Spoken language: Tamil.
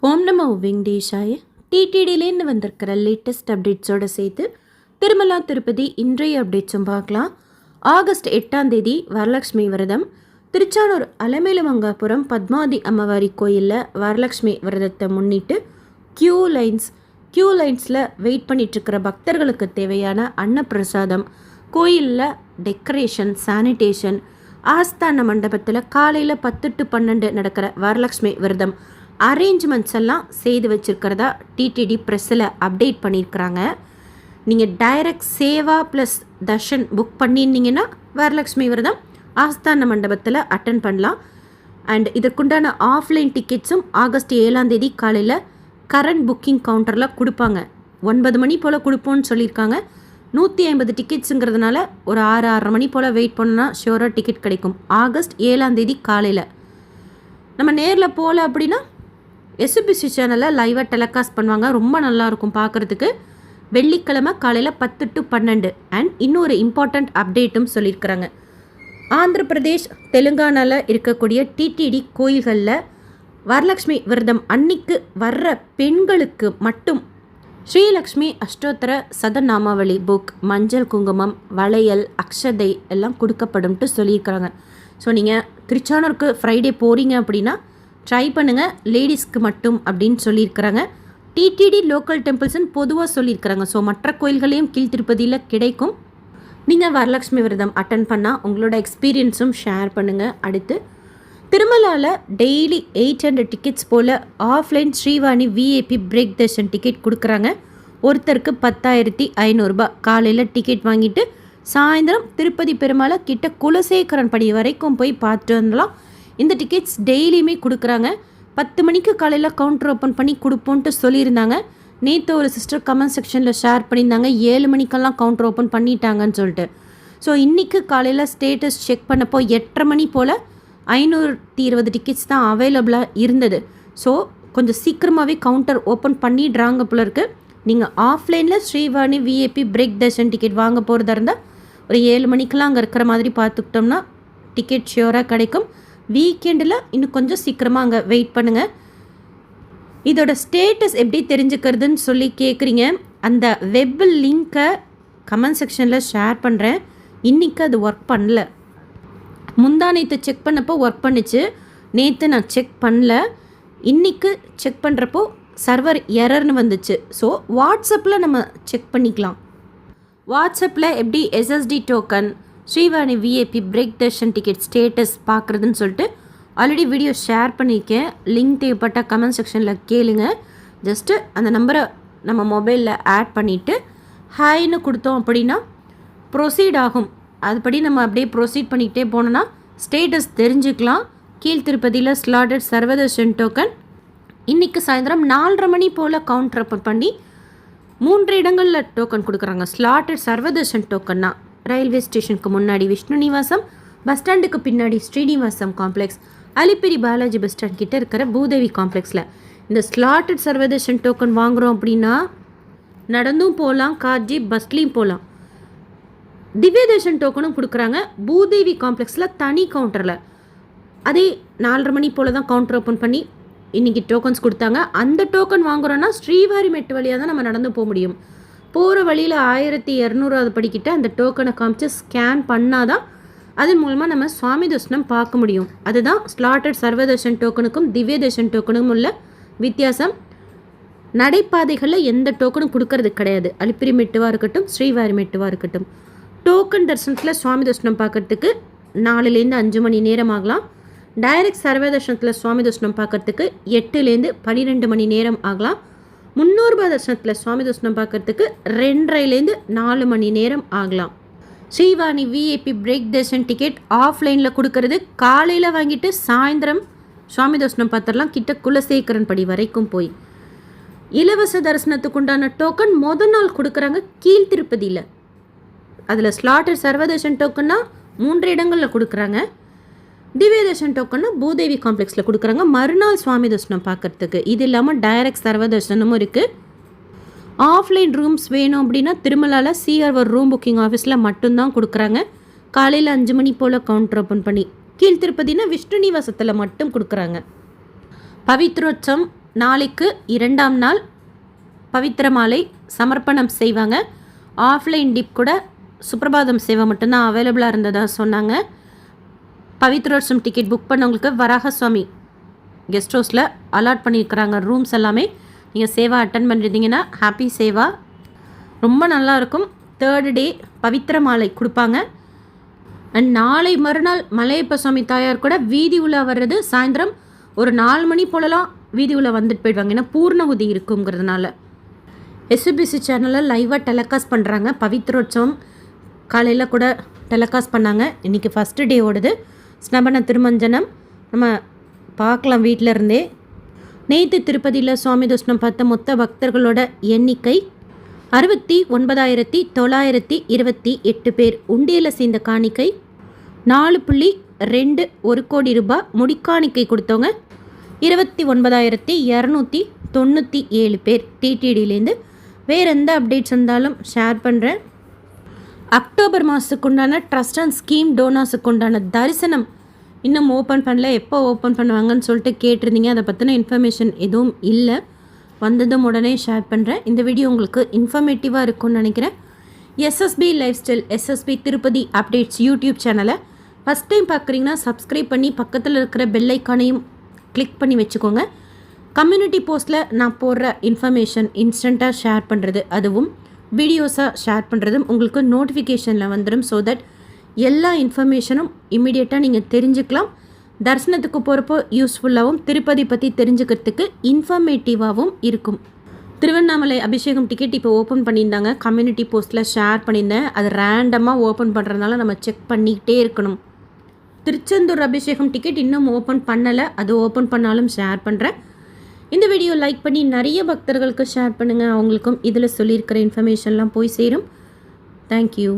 ஓம் நமோ வெங்கடேஷாய. டிடிடிலேருந்து வந்திருக்கிற லேட்டஸ்ட் அப்டேட்ஸோடு சேர்த்து திருமலா திருப்பதி இன்றைய அப்டேட்ஸும் பார்க்கலாம். ஆகஸ்ட் 8ஆம் தேதி வரலட்சுமி விரதம். திருச்சானூர் அலமேலுமங்காபுரம் பத்மாவதி அம்மவாரி கோயிலில் வரலட்சுமி விரதத்தை முன்னிட்டு க்யூ லைன்ஸில் வெயிட் பண்ணிகிட்ருக்கிற பக்தர்களுக்கு தேவையான அன்னப்பிரசாதம், கோயிலில் டெக்கரேஷன், சானிடேஷன், ஆஸ்தான மண்டபத்தில் காலையில் 10 to 12 நடக்கிற வரலட்சுமி விரதம் அரேஞ்ச்மெண்ட்ஸ் எல்லாம் செய்து வச்சுருக்கிறதா டிடிடி ப்ரெஸ்ஸில் அப்டேட் பண்ணியிருக்கிறாங்க. நீங்கள் direct Seva plus Darshan book பண்ணியிருந்தீங்கன்னா வரலட்சுமி விரதம் ஆஸ்தான மண்டபத்தில் அட்டன் பண்ணலாம். அண்ட் இதற்குண்டான ஆஃப்லைன் டிக்கெட்ஸும் ஆகஸ்ட் 7ஆம் தேதி காலையில் கரண்ட் புக்கிங் கவுண்டரில் கொடுப்பாங்க. 9 மணி போல் கொடுப்போன்னு சொல்லியிருக்காங்க. 150 டிக்கெட்ஸுங்கிறதுனால ஒரு 6-6:30 மணி போல் வெயிட் பண்ணோன்னா ஷியோராக டிக்கெட் கிடைக்கும். ஆகஸ்ட் 7ஆம் தேதி காலையில். நம்ம நேரில் போகல அப்படின்னா எஸ்பிசி சேனலில் லைவாக டெலிகாஸ்ட் பண்ணுவாங்க. ரொம்ப நல்லாயிருக்கும் பார்க்குறதுக்கு. வெள்ளிக்கிழமை காலையில் 10 to 12. அண்ட் இன்னொரு இம்பார்ட்டண்ட் அப்டேட்டும் சொல்லியிருக்கிறாங்க. ஆந்திர பிரதேஷ், தெலுங்கானாவில் இருக்கக்கூடிய டிடிடி கோயில்களில் வரலட்சுமி விரதம் அன்னைக்கு வர்ற பெண்களுக்கு மட்டும் ஸ்ரீலக்ஷ்மி அஷ்டோத்தர சதநாமாவளி புக், மஞ்சள் குங்குமம், வளையல், அக்ஷதை எல்லாம் கொடுக்கப்படும்ட்டு சொல்லியிருக்கிறாங்க. ஸோ நீங்கள் திருச்சானூருக்கு ஃப்ரைடே போகிறீங்க அப்படின்னா ட்ரை பண்ணுங்கள். லேடிஸ்க்கு மட்டும் அப்படின்னு சொல்லியிருக்கிறாங்க. டிடிடி லோக்கல் டெம்பிள்ஸ்ன்னு பொதுவாக சொல்லியிருக்கிறாங்க. ஸோ மற்ற கோயில்களையும் கீழ் திருப்பதியில் கிடைக்கும். நீங்கள் வரலட்சுமி விரதம் அட்டன் பண்ணால் உங்களோட எக்ஸ்பீரியன்ஸும் ஷேர் பண்ணுங்கள். அடுத்து திருமலாவில் டெய்லி 800 டிக்கெட்ஸ் போல் offline Srivani VIP break darshan ticket கொடுக்குறாங்க. ஒருத்தருக்கு 10,500 ரூபாய். காலையில் டிக்கெட் வாங்கிட்டு சாயந்தரம் திருப்பதி பெருமாளை கிட்ட குலசேகரன் படி வரைக்கும் போய் பார்த்துட்டு வந்துடலாம். இந்த டிக்கெட்ஸ் டெய்லியுமே கொடுக்குறாங்க. 10 மணிக்கு காலையில் கவுண்டர் ஓப்பன் பண்ணி கொடுப்போன்ட்டு சொல்லியிருந்தாங்க. நேற்று ஒரு சிஸ்டர் கமெண்ட் செக்ஷனில் ஷேர் பண்ணியிருந்தாங்க 7 மணிக்கெல்லாம் கவுண்டர் ஓப்பன் பண்ணிட்டாங்கன்னு சொல்லிட்டு. ஸோ இன்றைக்கி காலையில் ஸ்டேட்டஸ் செக் பண்ணப்போ 8:30 மணி போல் 520 டிக்கெட்ஸ் தான் அவைலபிளாக இருந்தது. ஸோ கொஞ்சம் சீக்கிரமாகவே கவுண்டர் ஓப்பன் பண்ணிடுறாங்க போல இருக்குது. நீங்கள் ஆஃப்லைனில் Srivani VIP break darshan ticket வாங்க போகிறதா இருந்தால் ஒரு 7 மணிக்கெல்லாம் அங்கே இருக்கிற மாதிரி பார்த்துக்கிட்டோம்னா டிக்கெட் ஷியோராக கிடைக்கும். வீக்கெண்டில் இன்னும் கொஞ்சம் சீக்கிரமாக அங்கே வெயிட் பண்ணுங்கள். இதோட ஸ்டேட்டஸ் எப்படி தெரிஞ்சுக்கிறதுன்னு சொல்லி கேட்குறீங்க. அந்த வெப் லிங்க்கை கமெண்ட் செக்ஷனில் ஷேர் பண்ணுறேன். இன்றைக்கி அது ஒர்க் பண்ணல. முந்தானேத்து செக் பண்ணப்போ ஒர்க் பண்ணிச்சு. நேற்று நான் செக் பண்ணல. இன்றைக்கு செக் பண்ணுறப்போ சர்வர் எரர்னு வந்துச்சு. ஸோ வாட்ஸ்அப்பில் நம்ம செக் பண்ணிக்கலாம். வாட்ஸ்அப்பில் எப்படி SSD token, Srivani VIP break darshan ticket status பார்க்குறதுன்னு சொல்லிட்டு ஆல்ரெடி வீடியோ ஷேர் பண்ணியிருக்கேன். லிங்க் தேவைப்பட்ட கமெண்ட் செக்ஷனில் கேளுங்க. ஜஸ்ட்டு அந்த நம்பரை நம்ம மொபைலில் ஆட் பண்ணிவிட்டு ஹாய்னு கொடுத்தோம் அப்படின்னா ப்ரொசீட் ஆகும். அதுபடி நம்ம அப்படியே ப்ரொசீட் பண்ணிக்கிட்டே போனோன்னா ஸ்டேட்டஸ் தெரிஞ்சுக்கலாம். கீழ் திருப்பதியில் ஸ்லாட்டட் சர்வதர்ஷன் டோக்கன் இன்றைக்கி சாயந்தரம் 4:30 மணி போல் கவுண்டர் ஓப்பன் பண்ணி 3 இடங்களில் டோக்கன் கொடுக்குறாங்க. ஸ்லாட்டட் சர்வதர்ஷன் டோக்கன்னா ரயில்வே ஸ்டேஷனுக்கு முன்னாடி விஷ்ணு நிவாசம், பஸ் ஸ்டாண்டுக்கு பின்னாடி Srinivasam complex, Alipiri Balaji bus stand கிட்டே இருக்கிற பூதேவி காம்ப்ளெக்ஸில். இந்த ஸ்லாட்டட் சர்வதர்ஷன் டோக்கன் வாங்குகிறோம் அப்படின்னா நடந்தும் போகலாம், கார் ஜீப் பஸ்லேயும் போகலாம். திவ்ய தர்ஷன் டோக்கனும் கொடுக்குறாங்க பூதேவி காம்ப்ளெக்ஸில் தனி கவுண்டரில். அதே 4:30 மணி போல் தான் கவுண்டர் ஓப்பன் பண்ணி இன்றைக்கி டோக்கன்ஸ் கொடுத்தாங்க. அந்த டோக்கன் வாங்குகிறோன்னா ஸ்ரீவாரி மெட்டு வழியாக தான் நம்ம நடந்து போக முடியும். போகிற வழியில் 1200 படிக்கிட்ட அந்த டோக்கனை காமிச்சு ஸ்கேன் பண்ணாதான் அதன் மூலமாக நம்ம சுவாமி தர்ஷனம் பார்க்க முடியும். அதுதான் ஸ்லாட்டட் சர்வதர்ஷன் டோக்கனுக்கும் திவ்ய தர்ஷன் டோக்கனுக்கும் உள்ள வித்தியாசம். நடைபாதைகளில் எந்த டோக்கனும் கொடுக்கறது கிடையாது. அலிப்பிரி மெட்டுவாக இருக்கட்டும், ஸ்ரீவாரி மெட்டுவாக இருக்கட்டும். டோக்கன் தர்ஷனத்தில் சுவாமி தர்ஷனம் பார்க்கறதுக்கு 4லேருந்து 5 மணி நேரம் ஆகலாம். டைரக்ட் சர்வதர்ஷனத்தில் சுவாமி தர்ஷனம் பார்க்கறதுக்கு 8லேருந்து 12 மணி நேரம் ஆகலாம். 300 ரூபாய் தர்ஷனத்தில் சுவாமி தர்ஷனம் பார்க்கறதுக்கு 2:30லேருந்து 4 மணி நேரம் ஆகலாம். Srivani VIP break darshan ticket ஆஃப்லைனில் கொடுக்கறது காலையில் வாங்கிட்டு சாயந்தரம் சுவாமி தர்ஷனம் பார்த்துடலாம். கிட்ட குலசேகரன் படி வரைக்கும் போய் இலவச தரிசனத்துக்கு உண்டான டோக்கன் முதல் நாள் கொடுக்குறாங்க கீழ் திருப்பதியில். அதில் ஸ்லாட்டட் சர்வதர்ஷன் டோக்கன்னா 3 இடங்களில் கொடுக்குறாங்க. திவ்ய தர்ஷன் டோக்கன்னா பூதேவி காம்ப்ளெக்ஸில் கொடுக்குறாங்க மறுநாள் சுவாமி தர்ஷனம் பார்க்குறதுக்கு. இது இல்லாமல் டைரக்ட் சர்வ தர்ஷனமும் இருக்குது. ஆஃப்லைன் ரூம்ஸ் வேணும் அப்படின்னா திருமலாவில் சிஆர்வர் ரூம் புக்கிங் ஆஃபீஸில் மட்டும்தான் கொடுக்குறாங்க. காலையில் 5 மணி போல் கவுண்டர் ஓப்பன் பண்ணி. கீழ் திருப்பதினா விஷ்ணு நிவாசத்தில் மட்டும் கொடுக்குறாங்க. பவித்ரோற்சவம் நாளைக்கு 2ஆம் நாள் பவித்திர மாலை சமர்ப்பணம் செய்வாங்க. ஆஃப்லைன் டிப் கூட சுப்ரபாதம் சேவை மட்டும்தான் அவைலபிளாக இருந்ததாக சொன்னாங்க. பவித்ரோத்சவம் டிக்கெட் புக் பண்ணவங்களுக்கு வராக சுவாமி கெஸ்ட் ஹவுஸில் அலாட் பண்ணியிருக்கிறாங்க ரூம்ஸ் எல்லாமே. நீங்கள் சேவா அட்டன் பண்ணியிருந்தீங்கன்னா ஹாப்பி சேவா ரொம்ப நல்லாயிருக்கும். 3rd டே பவித்திர மாலை கொடுப்பாங்க. அண்ட் நாளை மறுநாள் மலையப்ப சுவாமி தாயார் கூட வீதி உலா வர்றது சாயந்தரம் ஒரு 4 மணி போலலாம் வீதி உலா வந்துட்டு போயிடுவாங்க. ஏன்னா பூர்ணகுதி இருக்குங்கிறதுனால எஸ்பிசி சேனலில் லைவாக டெலகாஸ்ட் பண்ணுறாங்க. பவித்ரோத்சவம் காலையில் கூட டெலகாஸ்ட் பண்ணாங்க. இன்றைக்கி ஃபஸ்ட்டு டே ஓடுது. ஸ்னபன திருமஞ்சனம் நம்ம பார்க்கலாம் வீட்டில் இருந்தே. நேற்று திருப்பதியில் சுவாமி தர்ஷனம் பார்த்த மொத்த பக்தர்களோட எண்ணிக்கை 69,928 பேர். உண்டியலில் சேர்ந்த காணிக்கை 4.2 கோடி ரூபாய். முடிக்காணிக்கை கொடுத்தவங்க 29,297 பேர். டிடிடியிலேருந்து வேறு எந்த அப்டேட்ஸ் இருந்தாலும் ஷேர் பண்ணுறேன். அக்டோபர் மாதத்துக்கு உண்டான ட்ரஸ்ட் அண்ட் ஸ்கீம் டோனாஸுக்கு உண்டான தரிசனம் இன்னும் ஓப்பன் பண்ணல, எப்போ ஓப்பன் பண்ணுவாங்கன்னு சொல்லிட்டு கேட்டிருந்தீங்க. அதை பற்றின இன்ஃபர்மேஷன் எதுவும் இல்லை. வந்ததும் உடனே ஷேர் பண்ணுறேன். இந்த வீடியோ உங்களுக்கு இன்ஃபர்மேட்டிவாக இருக்கும்னு நினைக்கிறேன். SSP life style SSP Tirupati updates YouTube சேனலை ஃபஸ்ட் டைம் பார்க்குறீங்கன்னா சப்ஸ்கிரைப் பண்ணி பக்கத்தில் இருக்கிற பெல் ஐக்கானையும் கிளிக் பண்ணி வச்சுக்கோங்க. கம்யூனிட்டி போஸ்ட்டில் நான் போடுற இன்ஃபர்மேஷன் இன்ஸ்டண்ட்டாக ஷேர் பண்ணுறது, அதுவும் வீடியோஸாக ஷேர் பண்ணுறதும் உங்களுக்கு நோட்டிஃபிகேஷனில் வந்துடும். ஸோ தட் எல்லா இன்ஃபர்மேஷனும் இம்மிடியேட்டாக நீங்கள் தெரிஞ்சுக்கலாம். தரிசனத்துக்கு போகிறப்போ யூஸ்ஃபுல்லாகவும் திருப்பதி பற்றி தெரிஞ்சுக்கிறதுக்கு இன்ஃபர்மேட்டிவாகவும் இருக்கும். திருவண்ணாமலை அபிஷேகம் டிக்கெட் இப்போ ஓப்பன் பண்ணியிருந்தாங்க. கம்யூனிட்டி போஸ்ட்டில் ஷேர் பண்ணியிருந்தேன். அது ரேண்டமாக ஓப்பன் பண்ணுறதுனால நம்ம செக் பண்ணிக்கிட்டே இருக்கணும். திருச்செந்தூர் அபிஷேகம் டிக்கெட் இன்னும் ஓப்பன் பண்ணலை. அது ஓப்பன் பண்ணாலும் ஷேர் பண்ணுறேன். இந்த வீடியோ லைக் பண்ணி நிறைய பக்தர்களுக்கு ஷேர் பண்ணுங்கள். அவங்களுக்கும் இதில் சொல்லியிருக்கிற இன்ஃபர்மேஷன்லாம் போய் சேரும். தேங்க்யூ.